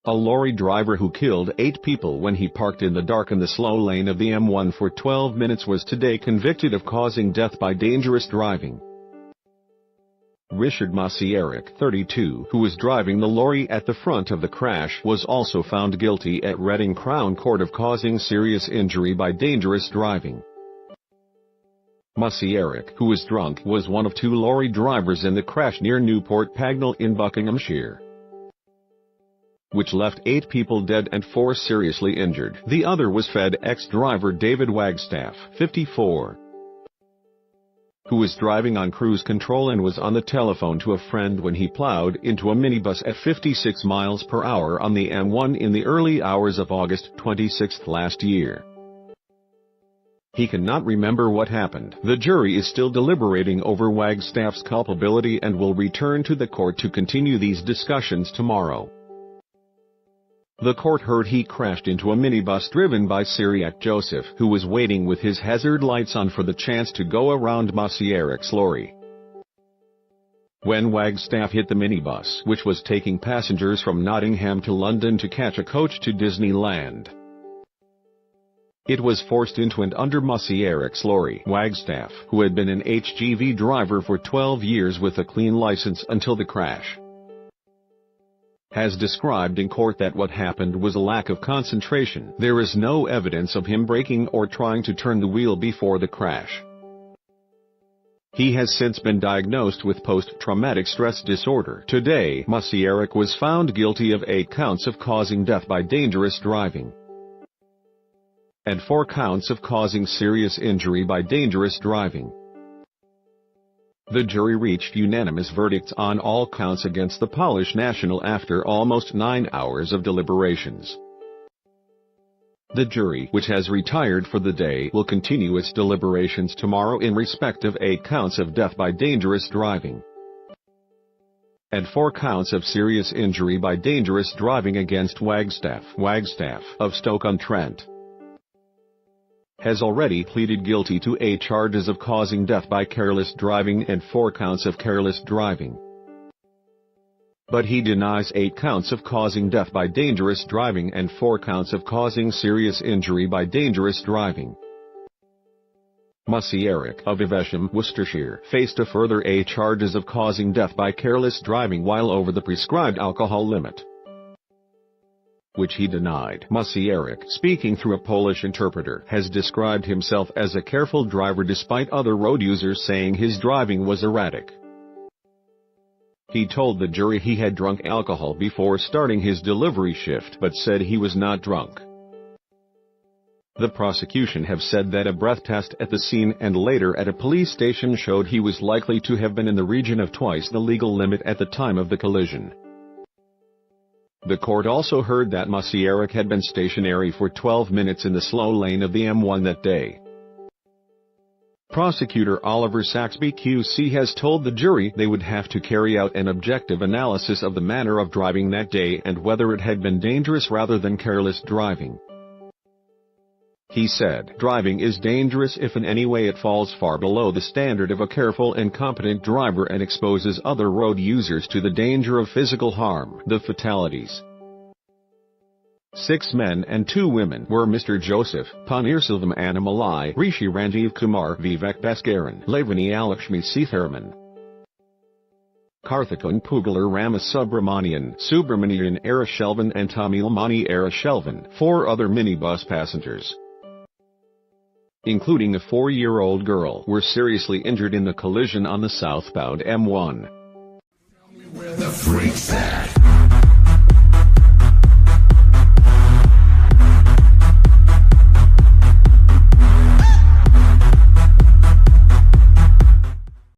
A lorry driver who killed 8 people when he parked in the dark in the slow lane of the M1 for 12 minutes was today convicted of causing death by dangerous driving. Ryszard Masierak, 32, who was driving the lorry at the front of the crash, was also found guilty at Reading Crown Court of causing serious injury by dangerous driving. Masierak, who was drunk, was one of 2 lorry drivers in the crash near Newport Pagnell in Buckinghamshire, which left 8 people dead and 4 seriously injured. The other was FedEx driver David Wagstaff, 54, who was driving on cruise control and was on the telephone to a friend when he plowed into a minibus at 56 miles per hour on the M1 in the early hours of August 26 last year. He cannot remember what happened. The jury is still deliberating over Wagstaff's culpability and will return to the court to continue these discussions tomorrow. The court heard he crashed into a minibus driven by Syriac Joseph, who was waiting with his hazard lights on for the chance to go around Masierak's lorry. When Wagstaff hit the minibus, which was taking passengers from Nottingham to London to catch a coach to Disneyland, it was forced into and under Masierak's lorry. Wagstaff, who had been an HGV driver for 12 years with a clean license until the crash, has described in court that what happened was a lack of concentration. There is no evidence of him braking or trying to turn the wheel before the crash. He has since been diagnosed with post-traumatic stress disorder. Today, Masierak was found guilty of 8 counts of causing death by dangerous driving and 4 counts of causing serious injury by dangerous driving. The jury reached unanimous verdicts on all counts against the Polish national after almost 9 hours of deliberations. The jury, which has retired for the day, will continue its deliberations tomorrow in respect of 8 counts of death by dangerous driving and 4 counts of serious injury by dangerous driving against Wagstaff. Wagstaff, of Stoke-on-Trent, has already pleaded guilty to 8 charges of causing death by careless driving and 4 counts of careless driving. But he denies 8 counts of causing death by dangerous driving and 4 counts of causing serious injury by dangerous driving. Masierak, of Evesham, Worcestershire, faced a further 8 charges of causing death by careless driving while over the prescribed alcohol limit, which he denied. Masierak, speaking through a Polish interpreter, has described himself as a careful driver despite other road users saying his driving was erratic. He told the jury he had drunk alcohol before starting his delivery shift but said he was not drunk. The prosecution have said that a breath test at the scene and later at a police station showed he was likely to have been in the region of twice the legal limit at the time of the collision. The court also heard that Masierak had been stationary for 12 minutes in the slow lane of the M1 that day. Prosecutor Oliver Saxby QC has told the jury they would have to carry out an objective analysis of the manner of driving that day and whether it had been dangerous rather than careless driving. He said, "Driving is dangerous if in any way it falls far below the standard of a careful and competent driver and exposes other road users to the danger of physical harm." The fatalities, 6 men and 2 women, were Mr. Joseph Panirselvam Animalai, Rishi Ranjiv Kumar Vivek Baskaran, Lavani Alakshmi Sitharman, Karthikun Pugalar Ramasubramanian, Subramanian Arashelvan and Tamilmani Arashelvan. 4 other minibus passengers, including a 4-year-old girl, were seriously injured in the collision on the southbound M1. Tell me where the freak's at.